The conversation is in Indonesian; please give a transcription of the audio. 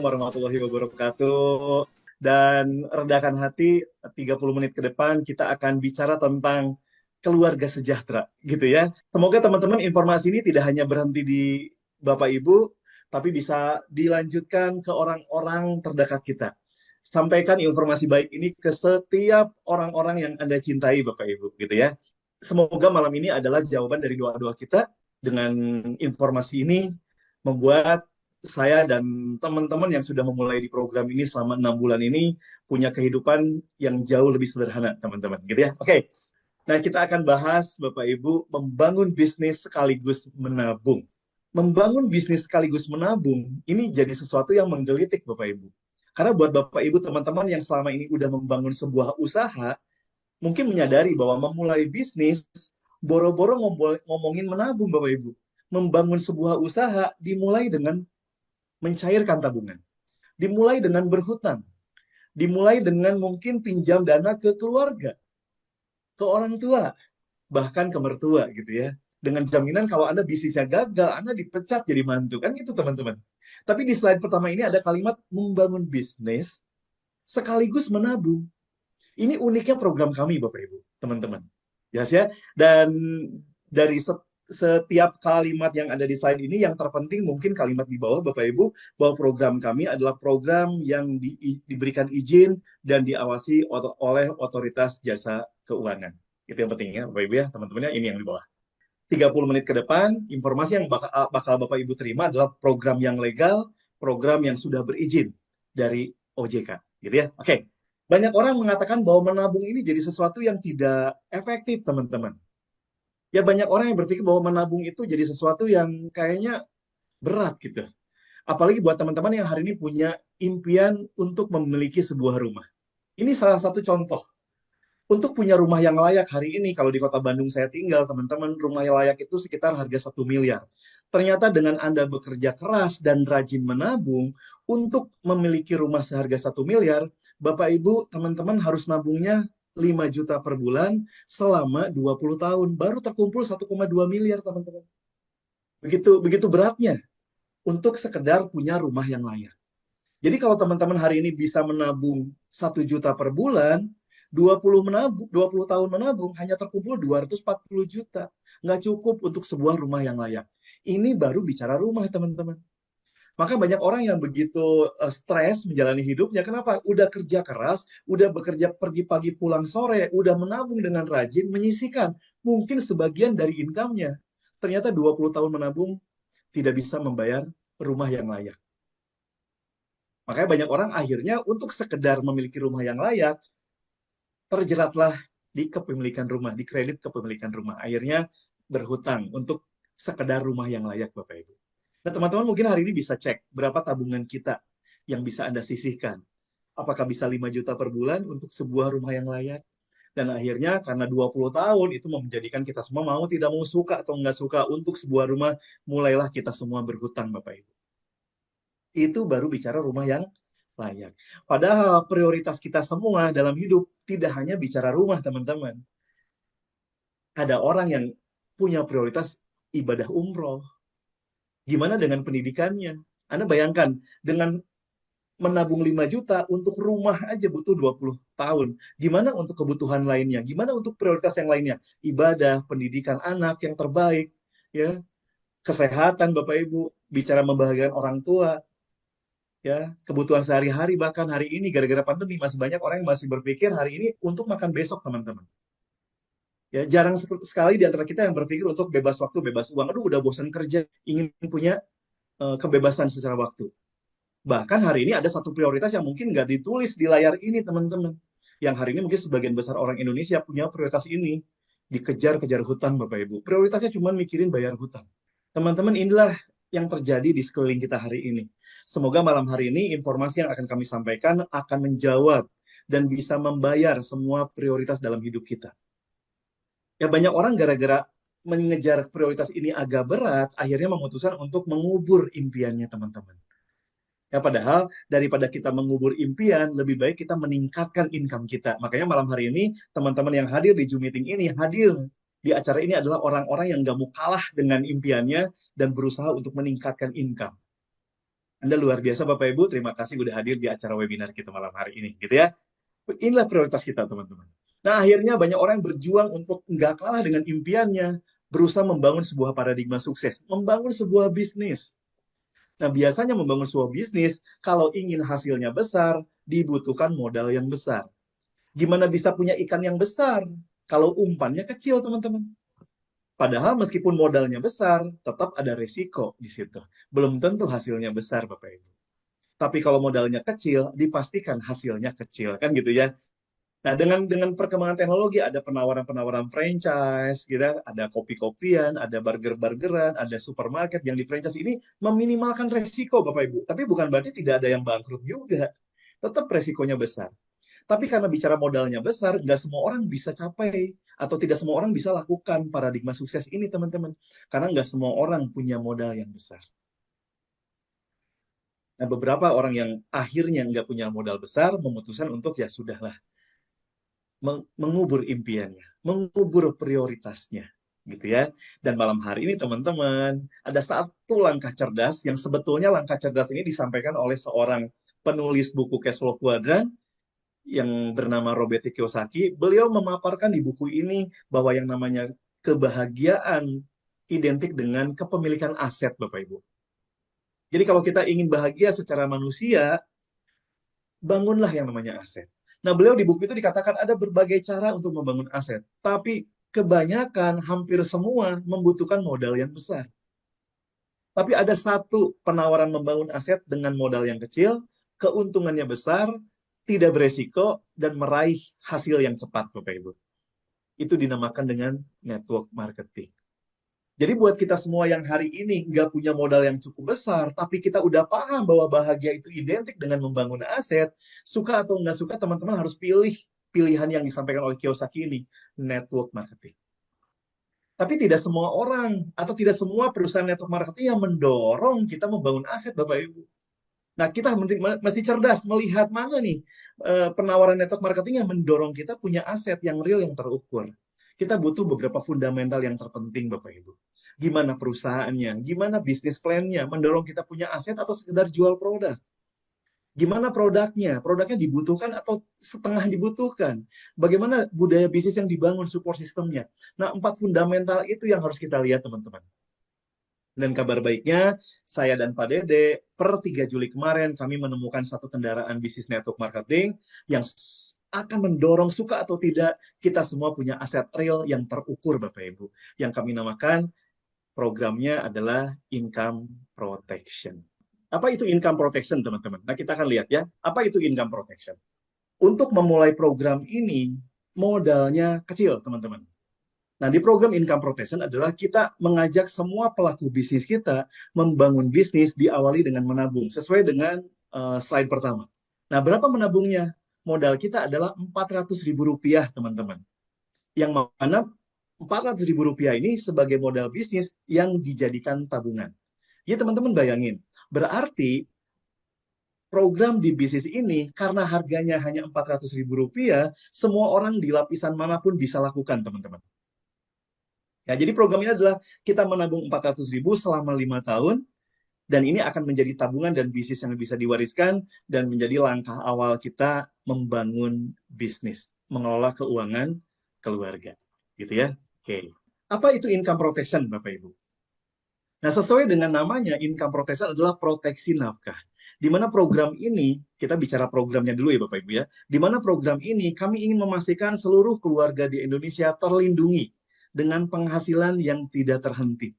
warahmatullahi wabarakatuh. Dan redakan hati, 30 menit ke depan kita akan bicara tentang keluarga sejahtera, gitu ya. Semoga teman-teman informasi ini tidak hanya berhenti di Bapak Ibu, tapi bisa dilanjutkan ke orang-orang terdekat kita. Sampaikan informasi baik ini ke setiap orang-orang yang Anda cintai, Bapak Ibu, gitu ya. Semoga malam ini adalah jawaban dari doa-doa kita. Dengan informasi ini membuat saya dan teman-teman yang sudah memulai di program ini selama 6 bulan ini punya kehidupan yang jauh lebih sederhana, teman-teman, gitu ya. Oke, nah kita akan bahas, Bapak Ibu, membangun bisnis sekaligus menabung. Membangun bisnis sekaligus menabung, ini jadi sesuatu yang menggelitik, Bapak Ibu. Karena buat Bapak Ibu, teman-teman yang selama ini udah membangun sebuah usaha, mungkin menyadari bahwa memulai bisnis, boro-boro ngomongin menabung, Bapak Ibu. Membangun sebuah usaha dimulai dengan mencairkan tabungan. Dimulai dengan berhutang. Dimulai dengan mungkin pinjam dana ke keluarga, ke orang tua, bahkan ke mertua gitu ya. Dengan jaminan kalau Anda bisnisnya gagal, Anda dipecat jadi mantu. Kan gitu teman-teman. Tapi di slide pertama ini ada kalimat membangun bisnis sekaligus menabung. Ini uniknya program kami Bapak Ibu, teman-teman. Jelas ya? Dan dari setiap kalimat yang ada di slide ini, yang terpenting mungkin kalimat di bawah Bapak Ibu, bahwa program kami adalah program yang diberikan izin dan diawasi oleh otoritas jasa keuangan. Itu yang penting ya Bapak Ibu ya, teman-teman ya, ini yang di bawah. 30 menit ke depan, informasi yang bakal Bapak Ibu terima adalah program yang legal, program yang sudah berizin dari OJK. Gitu ya. Oke. Banyak orang mengatakan bahwa menabung ini jadi sesuatu yang tidak efektif, teman-teman. Ya banyak orang yang berpikir bahwa menabung itu jadi sesuatu yang kayaknya berat gitu. Apalagi buat teman-teman yang hari ini punya impian untuk memiliki sebuah rumah. Ini salah satu contoh. Untuk punya rumah yang layak hari ini, kalau di kota Bandung saya tinggal, teman-teman, rumah yang layak itu sekitar harga 1 miliar. Ternyata dengan Anda bekerja keras dan rajin menabung, untuk memiliki rumah seharga 1 miliar, Bapak Ibu, teman-teman harus nabungnya 5 juta per bulan selama 20 tahun. Baru terkumpul 1,2 miliar, teman-teman. Begitu beratnya untuk sekedar punya rumah yang layak. Jadi kalau teman-teman hari ini bisa menabung 1 juta per bulan, 20 tahun menabung hanya terkumpul 240 juta. Nggak cukup untuk sebuah rumah yang layak. Ini baru bicara rumah, teman-teman. Maka banyak orang yang begitu stres menjalani hidupnya. Kenapa? Udah kerja keras, udah bekerja pergi pagi pulang sore, udah menabung dengan rajin, menyisihkan mungkin sebagian dari income-nya. Ternyata 20 tahun menabung tidak bisa membayar rumah yang layak. Makanya banyak orang akhirnya untuk sekedar memiliki rumah yang layak, terjeratlah di kepemilikan rumah, di kredit kepemilikan rumah. Akhirnya berhutang untuk sekedar rumah yang layak, Bapak Ibu. Nah, teman-teman mungkin hari ini bisa cek berapa tabungan kita yang bisa Anda sisihkan. Apakah bisa 5 juta per bulan untuk sebuah rumah yang layak? Dan akhirnya karena 20 tahun itu menjadikan kita semua mau tidak mau suka atau nggak suka untuk sebuah rumah, mulailah kita semua berhutang, Bapak Ibu. Itu baru bicara rumah yang layak. Padahal prioritas kita semua dalam hidup tidak hanya bicara rumah, teman-teman. Ada orang yang punya prioritas ibadah umroh. Gimana dengan pendidikannya? Anda bayangkan, dengan menabung 5 juta untuk rumah aja butuh 20 tahun. Gimana untuk kebutuhan lainnya? Gimana untuk prioritas yang lainnya? Ibadah, pendidikan anak yang terbaik, ya, kesehatan Bapak Ibu, bicara membahagiakan orang tua, ya, kebutuhan sehari-hari, bahkan hari ini gara-gara pandemi masih banyak orang yang masih berpikir hari ini untuk makan besok, teman-teman. Ya, jarang sekali di antara kita yang berpikir untuk bebas waktu, bebas uang. Aduh, udah bosan kerja, ingin punya kebebasan secara waktu. Bahkan hari ini ada satu prioritas yang mungkin nggak ditulis di layar ini, teman-teman. Yang hari ini mungkin sebagian besar orang Indonesia punya prioritas ini. Dikejar-kejar hutang, Bapak Ibu. Prioritasnya cuma mikirin bayar hutang. Teman-teman, inilah yang terjadi di sekeliling kita hari ini. Semoga malam hari ini informasi yang akan kami sampaikan akan menjawab dan bisa membayar semua prioritas dalam hidup kita. Ya banyak orang gara-gara mengejar prioritas ini agak berat, akhirnya memutuskan untuk mengubur impiannya, teman-teman. Ya padahal daripada kita mengubur impian, lebih baik kita meningkatkan income kita. Makanya malam hari ini, teman-teman yang hadir di Zoom meeting ini, hadir di acara ini adalah orang-orang yang gak mau kalah dengan impiannya dan berusaha untuk meningkatkan income. Anda luar biasa Bapak Ibu, terima kasih udah hadir di acara webinar kita malam hari ini, gitu ya. Inilah prioritas kita teman-teman. Nah akhirnya banyak orang berjuang untuk nggak kalah dengan impiannya, berusaha membangun sebuah paradigma sukses, membangun sebuah bisnis. Nah biasanya membangun sebuah bisnis, kalau ingin hasilnya besar, dibutuhkan modal yang besar. Gimana bisa punya ikan yang besar kalau umpannya kecil teman-teman? Padahal meskipun modalnya besar, tetap ada resiko di situ. Belum tentu hasilnya besar, Bapak Ibu. Tapi kalau modalnya kecil, dipastikan hasilnya kecil, kan gitu ya. Nah, dengan perkembangan teknologi ada penawaran-penawaran franchise, gitu, ya. Ada kopi-kopian, ada burger-burgeran, ada supermarket yang di franchise ini meminimalkan resiko, Bapak Ibu. Tapi bukan berarti tidak ada yang bangkrut juga. Tetap resikonya besar. Tapi karena bicara modalnya besar, nggak semua orang bisa capai atau tidak semua orang bisa lakukan paradigma sukses ini, teman-teman. Karena nggak semua orang punya modal yang besar. Nah, beberapa orang yang akhirnya nggak punya modal besar memutuskan untuk ya sudahlah, mengubur impiannya, mengubur prioritasnya, gitu ya. Dan malam hari ini teman-teman, ada satu langkah cerdas yang sebetulnya langkah cerdas ini disampaikan oleh seorang penulis buku Cash Flow Quadrant yang bernama Robert Kiyosaki. Beliau memaparkan di buku ini bahwa yang namanya kebahagiaan identik dengan kepemilikan aset, Bapak Ibu. Jadi kalau kita ingin bahagia secara manusia, bangunlah yang namanya aset. Nah, beliau di buku itu dikatakan ada berbagai cara untuk membangun aset. Tapi kebanyakan, hampir semua membutuhkan modal yang besar. Tapi ada satu penawaran membangun aset dengan modal yang kecil, keuntungannya besar, tidak beresiko, dan meraih hasil yang cepat, Bapak Ibu. Itu dinamakan dengan network marketing. Jadi buat kita semua yang hari ini nggak punya modal yang cukup besar, tapi kita udah paham bahwa bahagia itu identik dengan membangun aset, suka atau nggak suka, teman-teman harus pilih pilihan yang disampaikan oleh Kiyosaki ini, network marketing. Tapi tidak semua orang atau tidak semua perusahaan network marketing yang mendorong kita membangun aset, Bapak Ibu. Nah, kita mesti cerdas melihat mana nih penawaran network marketing yang mendorong kita punya aset yang real, yang terukur. Kita butuh beberapa fundamental yang terpenting, Bapak Ibu. Gimana perusahaannya, gimana bisnis plan-nya, mendorong kita punya aset atau sekedar jual produk. Gimana produknya, produknya dibutuhkan atau setengah dibutuhkan. Bagaimana budaya bisnis yang dibangun, support sistemnya. Nah, 4 fundamental itu yang harus kita lihat, teman-teman. Dan kabar baiknya, saya dan Pak Dede, per 3 Juli kemarin, kami menemukan satu kendaraan bisnis network marketing yang akan mendorong, suka atau tidak, kita semua punya aset real yang terukur, Bapak Ibu. Yang kami namakan, programnya adalah income protection. Apa itu income protection, teman-teman? Nah, kita akan lihat ya, apa itu income protection. Untuk memulai program ini, modalnya kecil, teman-teman. Nah, di program Income Protection adalah kita mengajak semua pelaku bisnis kita membangun bisnis diawali dengan menabung, sesuai dengan slide pertama. Nah, berapa menabungnya? Modal kita adalah Rp400.000, teman-teman. Yang mana Rp400.000 ini sebagai modal bisnis yang dijadikan tabungan. Ya, teman-teman bayangin. Berarti program di bisnis ini, karena harganya hanya Rp400.000, semua orang di lapisan manapun bisa lakukan, teman-teman. Ya, jadi program ini adalah kita menabung 400.000 selama 5 tahun, dan ini akan menjadi tabungan dan bisnis yang bisa diwariskan, dan menjadi langkah awal kita membangun bisnis, mengelola keuangan keluarga. Gitu ya. Oke. Apa itu income protection, Bapak Ibu? Nah, sesuai dengan namanya, income protection adalah proteksi nafkah. Di mana program ini, kita bicara programnya dulu ya Bapak Ibu ya, di mana program ini kami ingin memastikan seluruh keluarga di Indonesia terlindungi dengan penghasilan yang tidak terhenti.